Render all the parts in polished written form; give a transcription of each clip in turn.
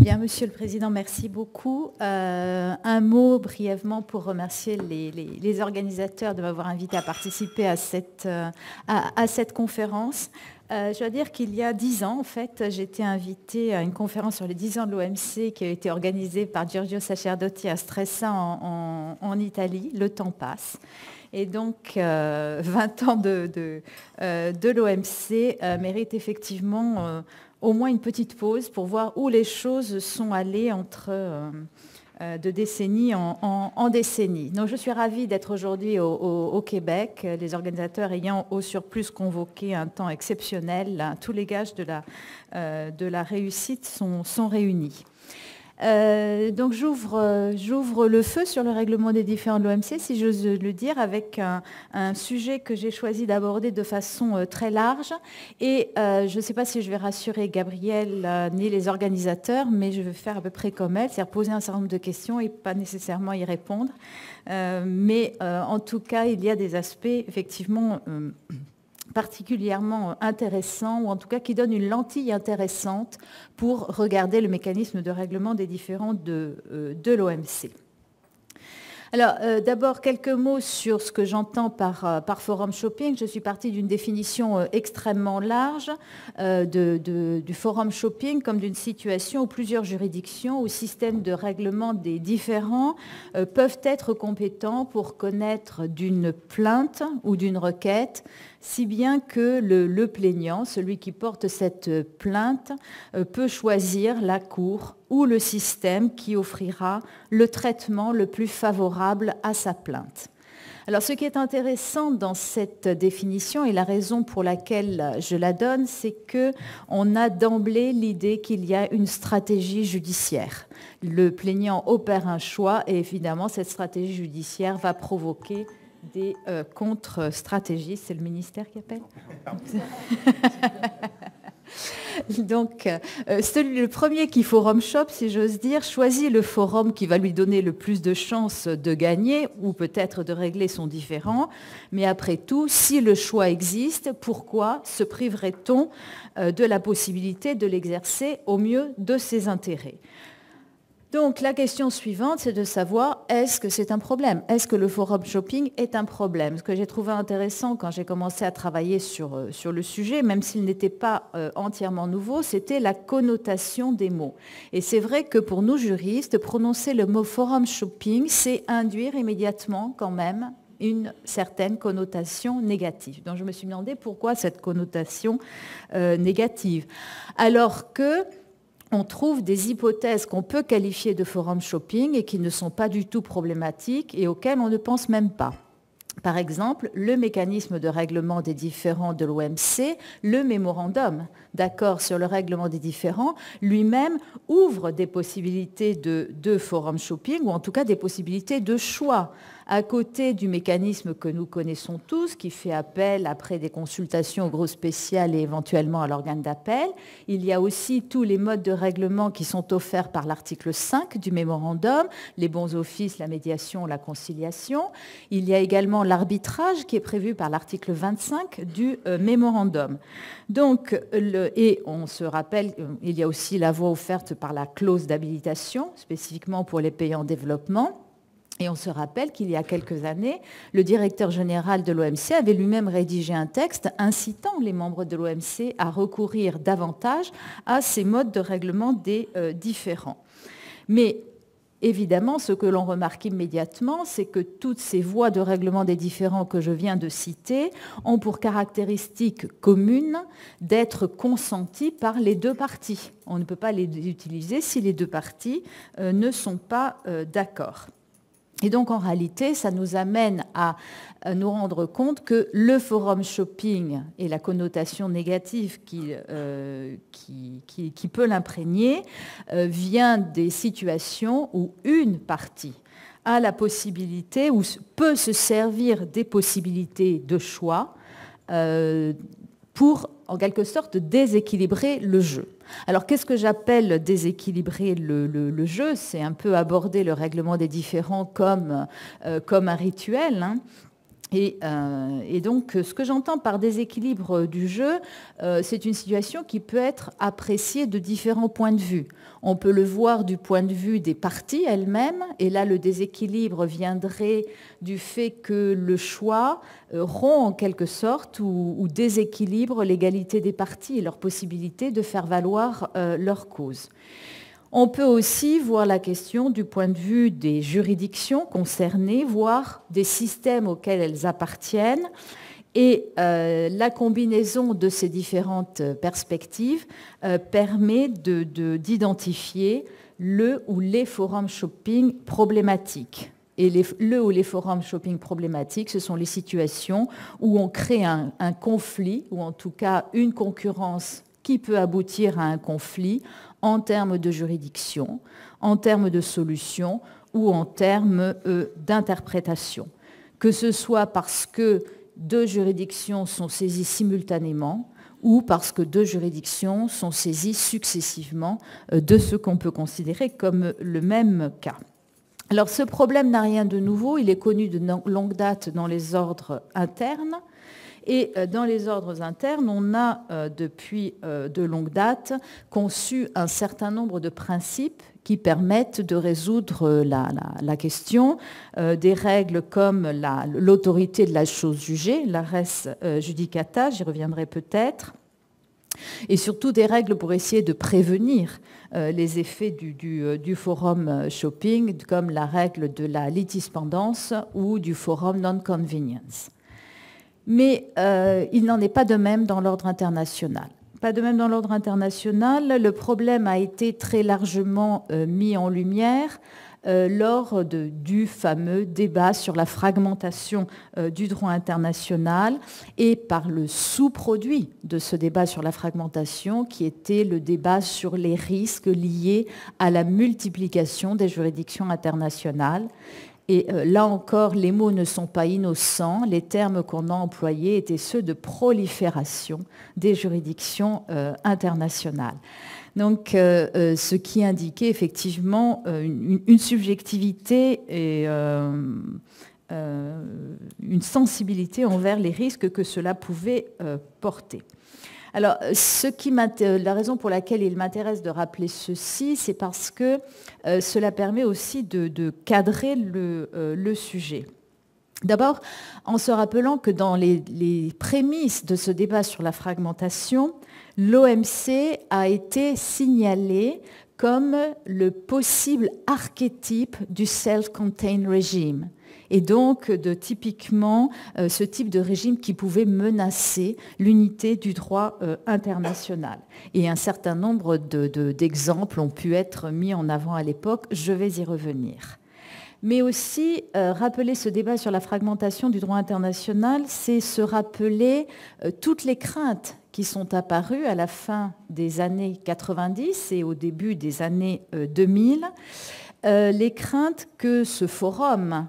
Bien, Monsieur le Président, merci beaucoup. Un mot brièvement pour remercier les organisateurs de m'avoir invité à participer à cette conférence. Je dois dire qu'il y a 10 ans, en fait, j'ai été invitée à une conférence sur les 10 ans de l'OMC qui a été organisée par Giorgio Sacerdoti à Stressa en Italie. Le temps passe. Et donc, 20 ans de l'OMC méritent effectivement au moins une petite pause pour voir où les choses sont allées entre de décennie en décennie. Donc je suis ravie d'être aujourd'hui au Québec, les organisateurs ayant au surplus convoqué un temps exceptionnel. Tous les gages de la réussite sont réunis. Donc j'ouvre le feu sur le règlement des différends de l'OMC, si j'ose le dire, avec un sujet que j'ai choisi d'aborder de façon très large. Et je ne sais pas si je vais rassurer Gabrielle ni les organisateurs, mais je vais faire à peu près comme elle, c'est-à-dire poser un certain nombre de questions et pas nécessairement y répondre. Mais en tout cas, il y a des aspects effectivement particulièrement intéressant, ou en tout cas qui donne une lentille intéressante pour regarder le mécanisme de règlement des différends de l'OMC. Alors, d'abord, quelques mots sur ce que j'entends par forum shopping. Je suis partie d'une définition extrêmement large du forum shopping comme d'une situation où plusieurs juridictions ou systèmes de règlement des différends peuvent être compétents pour connaître d'une plainte ou d'une requête, si bien que le plaignant, celui qui porte cette plainte, peut choisir la cour ou le système qui offrira le traitement le plus favorable à sa plainte. Alors, ce qui est intéressant dans cette définition et la raison pour laquelle je la donne, c'est qu'on a d'emblée l'idée qu'il y a une stratégie judiciaire. Le plaignant opère un choix et évidemment, cette stratégie judiciaire va provoquer des contre-stratégies. C'est le ministère qui appelle ? Donc, le premier qui forum shop, si j'ose dire, choisit le forum qui va lui donner le plus de chances de gagner ou peut-être de régler son différend. Mais après tout, si le choix existe, pourquoi se priverait-on de la possibilité de l'exercer au mieux de ses intérêts ? Donc la question suivante, c'est de savoir, est-ce que c'est un problème ? Est-ce que le forum shopping est un problème ? Ce que j'ai trouvé intéressant quand j'ai commencé à travailler sur le sujet, même s'il n'était pas entièrement nouveau, c'était la connotation des mots. Et c'est vrai que pour nous juristes, prononcer le mot forum shopping, c'est induire immédiatement quand même une certaine connotation négative. Donc je me suis demandé pourquoi cette connotation négative. Alors que on trouve des hypothèses qu'on peut qualifier de forum shopping et qui ne sont pas du tout problématiques et auxquelles on ne pense même pas. Par exemple, le mécanisme de règlement des différends de l'OMC, le mémorandum d'accord sur le règlement des différends, lui-même ouvre des possibilités de forum shopping ou en tout cas des possibilités de choix. À côté du mécanisme que nous connaissons tous, qui fait appel après des consultations au gros spécial et éventuellement à l'organe d'appel, il y a aussi tous les modes de règlement qui sont offerts par l'article 5 du mémorandum, les bons offices, la médiation, la conciliation. Il y a également l'arbitrage qui est prévu par l'article 25 du mémorandum. Donc, et on se rappelle, il y a aussi la voie offerte par la clause d'habilitation, spécifiquement pour les pays en développement. Et on se rappelle qu'il y a quelques années, le directeur général de l'OMC avait lui-même rédigé un texte incitant les membres de l'OMC à recourir davantage à ces modes de règlement des différends. Mais évidemment, ce que l'on remarque immédiatement, c'est que toutes ces voies de règlement des différends que je viens de citer ont pour caractéristique commune d'être consenties par les deux parties. On ne peut pas les utiliser si les deux parties ne sont pas d'accord. Et donc, en réalité, ça nous amène à nous rendre compte que le forum shopping et la connotation négative qui peut l'imprégner vient des situations où une partie a la possibilité ou peut se servir des possibilités de choix pour, en quelque sorte, déséquilibrer le jeu. Alors, qu'est-ce que j'appelle déséquilibrer le jeu ? C'est un peu aborder le règlement des différends comme un rituel. Et donc, ce que j'entends par déséquilibre du jeu, c'est une situation qui peut être appréciée de différents points de vue. On peut le voir du point de vue des parties elles-mêmes, et là, le déséquilibre viendrait du fait que le choix rompt en quelque sorte ou déséquilibre l'égalité des parties et leur possibilité de faire valoir leur cause. On peut aussi voir la question du point de vue des juridictions concernées, voire des systèmes auxquels elles appartiennent. Et la combinaison de ces différentes perspectives permet d'identifier le ou les forums shopping problématiques. Et le ou les forums shopping problématiques, ce sont les situations où on crée un conflit, ou en tout cas une concurrence qui peut aboutir à un conflit en termes de juridiction, en termes de solution ou en termes d'interprétation. Que ce soit parce que deux juridictions sont saisies simultanément ou parce que deux juridictions sont saisies successivement de ce qu'on peut considérer comme le même cas. Alors ce problème n'a rien de nouveau, il est connu de longue date dans les ordres internes. Et dans les ordres internes, on a depuis de longue date conçu un certain nombre de principes qui permettent de résoudre la question. Des règles comme l'autorité de la chose jugée, la res judicata, j'y reviendrai peut-être, et surtout des règles pour essayer de prévenir les effets du forum shopping, comme la règle de la litispendance ou du forum non-convenience. Mais il n'en est pas de même dans l'ordre international. Pas de même dans l'ordre international. Le problème a été très largement mis en lumière lors du fameux débat sur la fragmentation du droit international et par le sous-produit de ce débat sur la fragmentation qui était le débat sur les risques liés à la multiplication des juridictions internationales. Et là encore, les mots ne sont pas innocents. Les termes qu'on a employés étaient ceux de prolifération des juridictions internationales. Donc, ce qui indiquait effectivement une subjectivité et une sensibilité envers les risques que cela pouvait porter. Alors, la raison pour laquelle il m'intéresse de rappeler ceci, c'est parce que cela permet aussi de cadrer le sujet. D'abord, en se rappelant que dans les prémices de ce débat sur la fragmentation, l'OMC a été signalé comme le possible archétype du self-contained regime. Et donc typiquement ce type de régime qui pouvait menacer l'unité du droit international. Et un certain nombre d'exemples ont pu être mis en avant à l'époque, je vais y revenir. Mais aussi, rappeler ce débat sur la fragmentation du droit international, c'est se rappeler toutes les craintes qui sont apparues à la fin des années 90 et au début des années 2000, les craintes que ce forum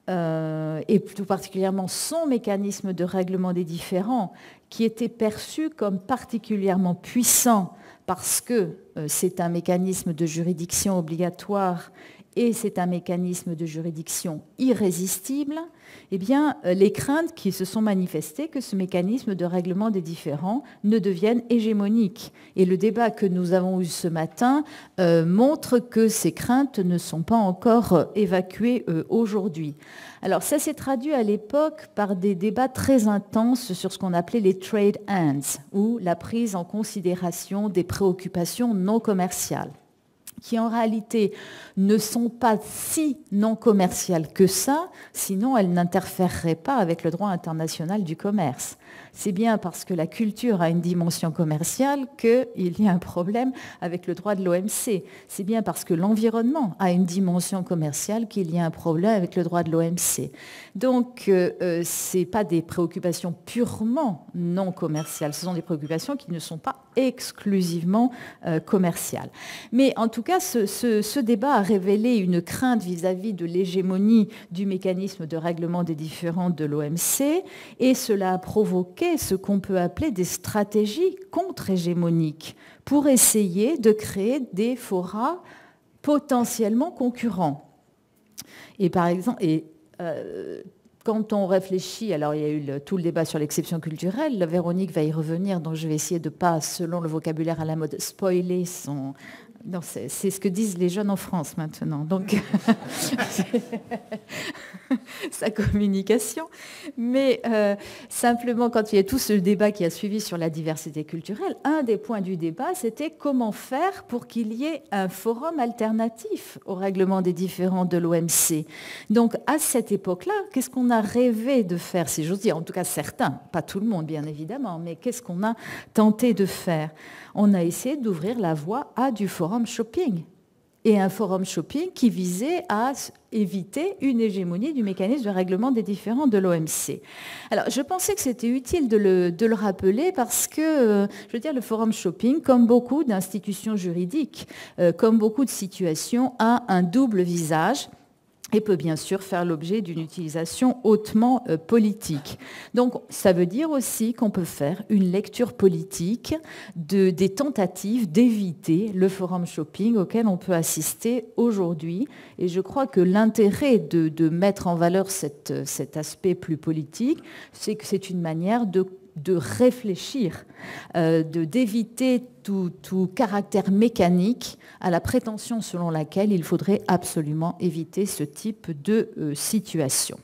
et tout particulièrement son mécanisme de règlement des différends, qui était perçu comme particulièrement puissant parce que c'est un mécanisme de juridiction obligatoire et c'est un mécanisme de juridiction irrésistible, eh bien, les craintes qui se sont manifestées que ce mécanisme de règlement des différends ne devienne hégémonique. Et le débat que nous avons eu ce matin montre que ces craintes ne sont pas encore évacuées aujourd'hui. Alors, ça s'est traduit à l'époque par des débats très intenses sur ce qu'on appelait les trade ends, ou la prise en considération des préoccupations non commerciales, qui en réalité ne sont pas si non commerciales que ça, sinon elles n'interféreraient pas avec le droit international du commerce. C'est bien parce que la culture a une dimension commerciale qu'il y a un problème avec le droit de l'OMC. C'est bien parce que l'environnement a une dimension commerciale qu'il y a un problème avec le droit de l'OMC. Donc, ce n'est pas des préoccupations purement non commerciales, ce sont des préoccupations qui ne sont pas exclusivement commerciales. Mais en tout cas, ce débat a révélé une crainte vis-à-vis de l'hégémonie du mécanisme de règlement des différends de l'OMC et cela a provoqué ce qu'on peut appeler des stratégies contre-hégémoniques pour essayer de créer des forats potentiellement concurrents. Et par exemple, quand on réfléchit, alors il y a eu tout le débat sur l'exception culturelle, la Véronique va y revenir, donc je vais essayer de ne pas, selon le vocabulaire à la mode, spoiler son... Non, c'est ce que disent les jeunes en France maintenant, donc sa communication. Mais simplement, quand il y a tout ce débat qui a suivi sur la diversité culturelle, un des points du débat, c'était comment faire pour qu'il y ait un forum alternatif au règlement des différends de l'OMC. Donc, à cette époque-là, qu'est-ce qu'on a rêvé de faire, si j'ose dire, en tout cas certains, pas tout le monde bien évidemment, mais qu'est-ce qu'on a tenté de faire? On a essayé d'ouvrir la voie à du forum shopping. Et un forum shopping qui visait à éviter une hégémonie du mécanisme de règlement des différends de l'OMC. Alors, je pensais que c'était utile de le rappeler parce que, je veux dire, le forum shopping, comme beaucoup d'institutions juridiques, comme beaucoup de situations, a un double visage et peut bien sûr faire l'objet d'une utilisation hautement politique. Donc, ça veut dire aussi qu'on peut faire une lecture politique des tentatives d'éviter le forum shopping auquel on peut assister aujourd'hui. Et je crois que l'intérêt de mettre en valeur cet aspect plus politique, c'est que c'est une manière de réfléchir, d'éviter tout caractère mécanique à la prétention selon laquelle il faudrait absolument éviter ce type de situation.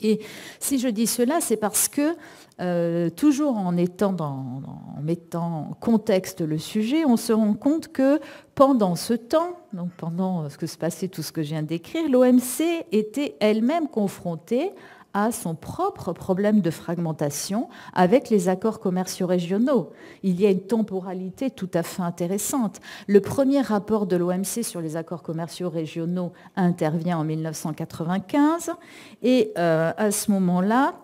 Et si je dis cela, c'est parce que, toujours en mettant en contexte le sujet, on se rend compte que pendant ce temps, donc pendant ce que se passait, tout ce que je viens d'écrire, l'OMC était elle-même confrontée à son propre problème de fragmentation avec les accords commerciaux régionaux. Il y a une temporalité tout à fait intéressante. Le premier rapport de l'OMC sur les accords commerciaux régionaux intervient en 1995 et à ce moment-là,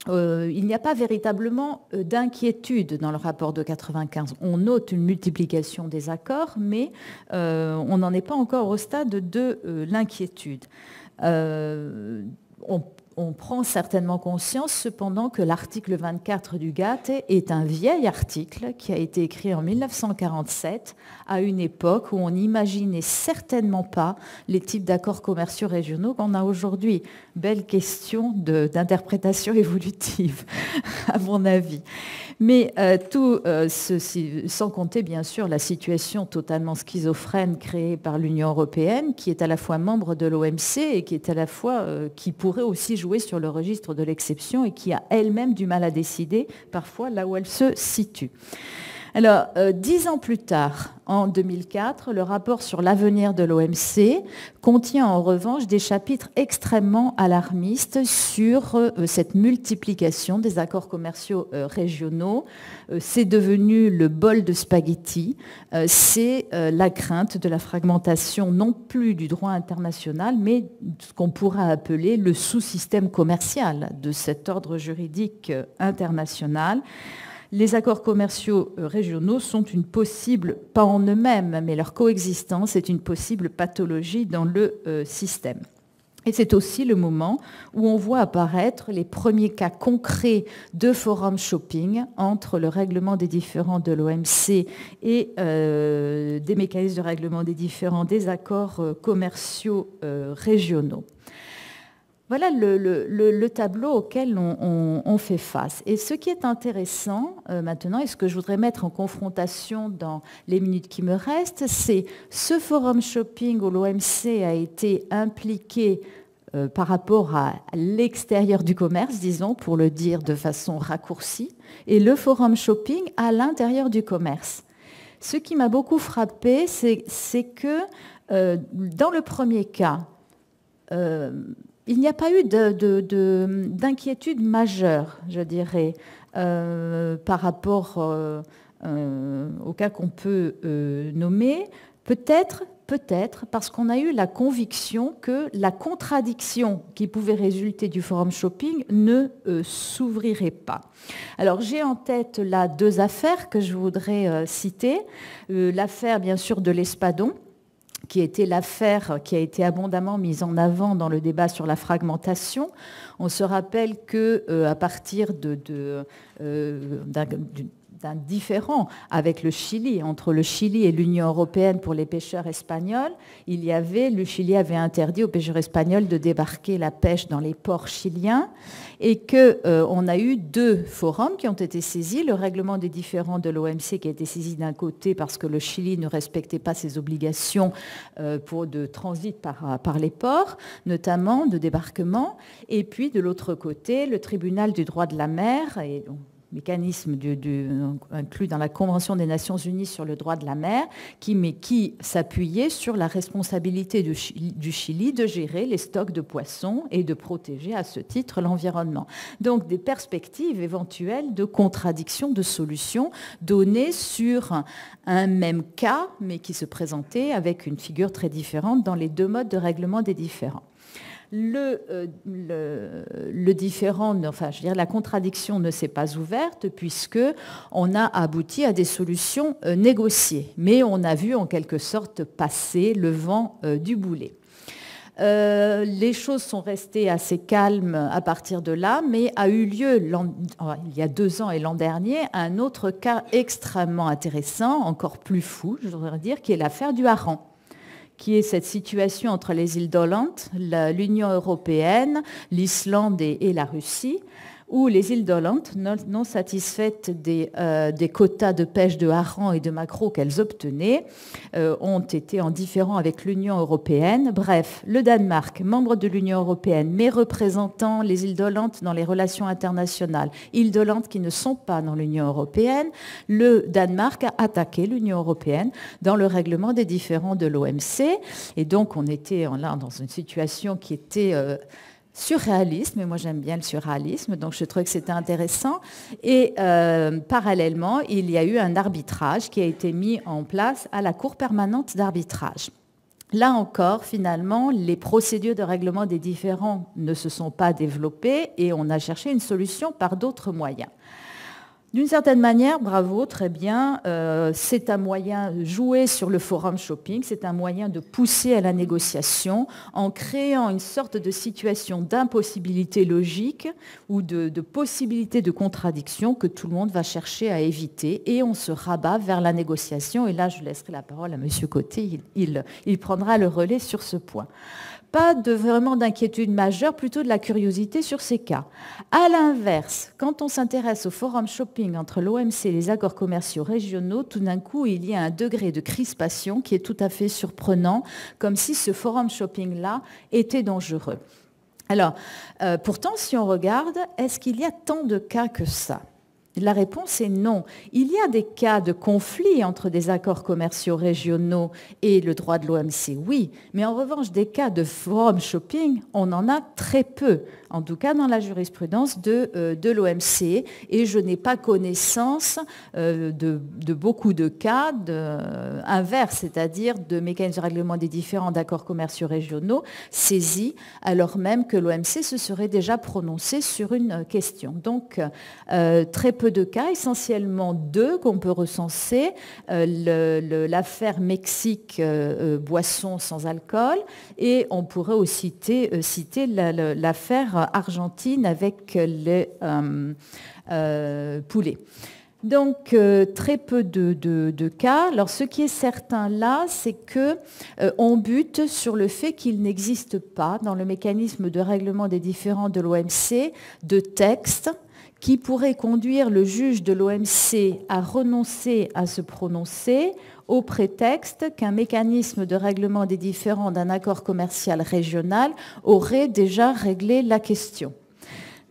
il n'y a pas véritablement d'inquiétude dans le rapport de 1995. On note une multiplication des accords, mais on n'en est pas encore au stade de l'inquiétude. On prend certainement conscience cependant que l'article 24 du GATT est un vieil article qui a été écrit en 1947 à une époque où on n'imaginait certainement pas les types d'accords commerciaux régionaux qu'on a aujourd'hui. Belle question d'interprétation évolutive, à mon avis. Mais tout ceci, sans compter bien sûr la situation totalement schizophrène créée par l'Union européenne, qui est à la fois membre de l'OMC et qui est à la fois qui pourrait aussi jouer sur le registre de l'exception et qui a elle-même du mal à décider parfois là où elle se situe. Alors, 10 ans plus tard, en 2004, le rapport sur l'avenir de l'OMC contient en revanche des chapitres extrêmement alarmistes sur cette multiplication des accords commerciaux régionaux. C'est devenu le bol de spaghettis. C'est la crainte de la fragmentation non plus du droit international, mais ce qu'on pourrait appeler le sous-système commercial de cet ordre juridique international. Les accords commerciaux régionaux sont une possible, pas en eux-mêmes, mais leur coexistence est une possible pathologie dans le système. Et c'est aussi le moment où on voit apparaître les premiers cas concrets de forum shopping entre le règlement des différends de l'OMC et des mécanismes de règlement des différends des accords commerciaux régionaux. Voilà le tableau auquel on fait face. Et ce qui est intéressant maintenant, et ce que je voudrais mettre en confrontation dans les minutes qui me restent, c'est ce forum shopping où l'OMC a été impliqué par rapport à l'extérieur du commerce, disons, pour le dire de façon raccourcie, et le forum shopping à l'intérieur du commerce. Ce qui m'a beaucoup frappé, c'est que dans le premier cas, il n'y a pas eu d'inquiétude majeure, je dirais, par rapport au cas qu'on peut nommer. Peut-être parce qu'on a eu la conviction que la contradiction qui pouvait résulter du forum shopping ne s'ouvrirait pas. Alors j'ai en tête là 2 affaires que je voudrais citer. L'affaire bien sûr de l'Espadon, qui était l'affaire qui a été abondamment mise en avant dans le débat sur la fragmentation. On se rappelle qu'à partir d'un différend avec le Chili, entre le Chili et l'Union européenne pour les pêcheurs espagnols. Le Chili avait interdit aux pêcheurs espagnols de débarquer la pêche dans les ports chiliens et qu'on a eu 2 forums qui ont été saisis. Le règlement des différends de l'OMC qui a été saisi d'un côté parce que le Chili ne respectait pas ses obligations de transit par les ports, notamment de débarquement, et puis de l'autre côté, le tribunal du droit de la mer, et donc, mécanisme inclus dans la Convention des Nations Unies sur le droit de la mer, qui s'appuyait sur la responsabilité du Chili de gérer les stocks de poissons et de protéger à ce titre l'environnement. Donc des perspectives éventuelles de contradiction, de solutions données sur un même cas, mais qui se présentait avec une figure très différente dans les 2 modes de règlement des différends. Le différend, la contradiction ne s'est pas ouverte puisque on a abouti à des solutions négociées, mais on a vu en quelque sorte passer le vent du boulet. Les choses sont restées assez calmes à partir de là, mais a eu lieu il y a 2 ans et l'an dernier un autre cas extrêmement intéressant, encore plus fou, je voudrais dire, qui est l'affaire du hareng, qui est cette situation entre les îles d'Åland, l'Union européenne, l'Islande et la Russie, où les îles d'Åland, non satisfaites des quotas de pêche de harengs et de maquereaux qu'elles obtenaient, ont été en différend avec l'Union européenne. Bref, le Danemark, membre de l'Union européenne, mais représentant les îles d'Åland dans les relations internationales, îles d'Åland qui ne sont pas dans l'Union européenne, le Danemark a attaqué l'Union européenne dans le règlement des différends de l'OMC. Et donc, on était là dans une situation qui était surréalisme, et moi j'aime bien le surréalisme, donc je trouvais que c'était intéressant. Et parallèlement, il y a eu un arbitrage qui a été mis en place à la Cour permanente d'arbitrage. Là encore, finalement, les procédures de règlement des différends ne se sont pas développées et on a cherché une solution par d'autres moyens. D'une certaine manière, bravo, très bien, c'est un moyen de jouer sur le forum shopping, c'est un moyen de pousser à la négociation en créant une sorte de situation d'impossibilité logique ou de possibilité de contradiction que tout le monde va chercher à éviter et on se rabat vers la négociation. Et là, je laisserai la parole à M. Côté, il prendra le relais sur ce point. Pas vraiment d'inquiétude majeure, plutôt de la curiosité sur ces cas. À l'inverse, quand on s'intéresse au forum shopping entre l'OMC et les accords commerciaux régionaux, tout d'un coup, il y a un degré de crispation qui est tout à fait surprenant, comme si ce forum shopping-là était dangereux. Alors, pourtant, si on regarde, est-ce qu'il y a tant de cas que ça ? La réponse est non. Il y a des cas de conflit entre des accords commerciaux régionaux et le droit de l'OMC, oui. Mais en revanche, des cas de forum shopping, on en a très peu, en tout cas dans la jurisprudence de l'OMC. Et je n'ai pas connaissance de beaucoup de cas inverses, c'est-à-dire de mécanismes de règlement des différends d'accords commerciaux régionaux saisis, alors même que l'OMC se serait déjà prononcé sur une question. Donc, très peu de cas, essentiellement 2 qu'on peut recenser, l'affaire Mexique boissons sans alcool et on pourrait aussi citer l'affaire Argentine avec les poulets. Donc, très peu de cas. Alors, ce qui est certain là, c'est qu'on bute sur le fait qu'il n'existe pas, dans le mécanisme de règlement des différends de l'OMC, de texte qui pourrait conduire le juge de l'OMC à renoncer à se prononcer au prétexte qu'un mécanisme de règlement des différends d'un accord commercial régional aurait déjà réglé la question.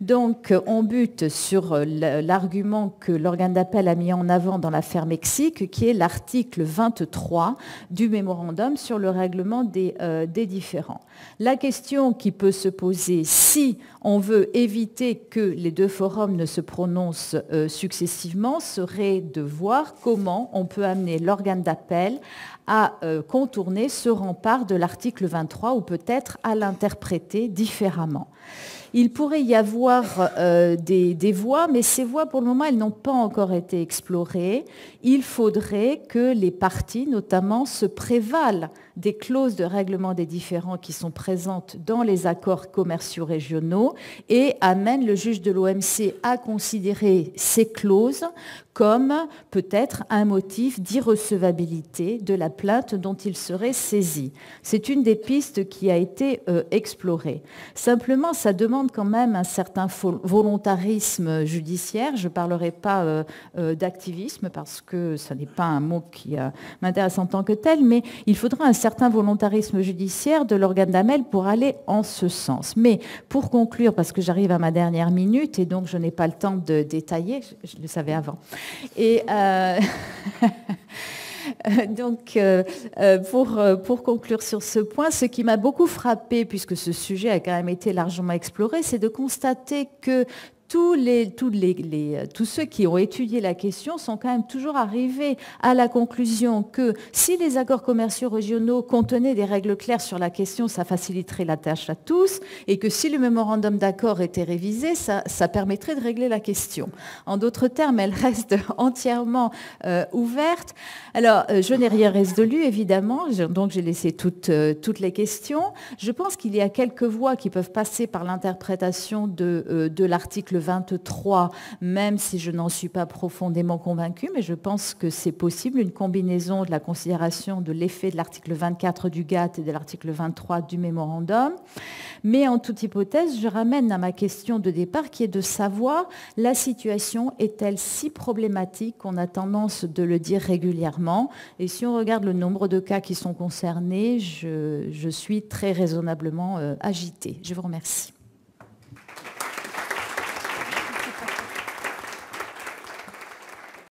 Donc, on bute sur l'argument que l'organe d'appel a mis en avant dans l'affaire Mexique, qui est l'article 23 du mémorandum sur le règlement des différends. La question qui peut se poser, si on veut éviter que les 2 forums ne se prononcent successivement, serait de voir comment on peut amener l'organe d'appel à contourner ce rempart de l'article 23 ou peut-être à l'interpréter différemment. Il pourrait y avoir des voies, mais ces voies, pour le moment, elles n'ont pas encore été explorées. Il faudrait que les parties, notamment, se prévalent des clauses de règlement des différends qui sont présentes dans les accords commerciaux régionaux et amènent le juge de l'OMC à considérer ces clauses comme peut-être un motif d'irrecevabilité de la plainte dont il serait saisi. C'est une des pistes qui a été explorée. Simplement, ça demande quand même un certain volontarisme judiciaire. Je ne parlerai pas d'activisme parce que ce n'est pas un mot qui m'intéresse en tant que tel, mais il faudra un certain volontarisme judiciaire de l'organe d'appel pour aller en ce sens. Mais pour conclure, parce que j'arrive à ma dernière minute et donc je n'ai pas le temps de détailler, je le savais avant. Et donc, pour conclure sur ce point, ce qui m'a beaucoup frappé, puisque ce sujet a quand même été largement exploré, c'est de constater que tous ceux qui ont étudié la question sont quand même toujours arrivés à la conclusion que si les accords commerciaux régionaux contenaient des règles claires sur la question, ça faciliterait la tâche à tous, et que si le mémorandum d'accord était révisé, ça permettrait de régler la question. En d'autres termes, elle reste entièrement ouverte. Alors, je n'ai rien résolu, évidemment, donc j'ai laissé toutes les questions. Je pense qu'il y a quelques voies qui peuvent passer par l'interprétation de l'article 23, même si je n'en suis pas profondément convaincue, mais je pense que c'est possible, une combinaison de la considération de l'effet de l'article 24 du GATT et de l'article 23 du mémorandum. Mais en toute hypothèse, je ramène à ma question de départ qui est de savoir la situation est-elle si problématique qu'on a tendance de le dire régulièrement. Et si on regarde le nombre de cas qui sont concernés, je suis très raisonnablement agitée. Je vous remercie.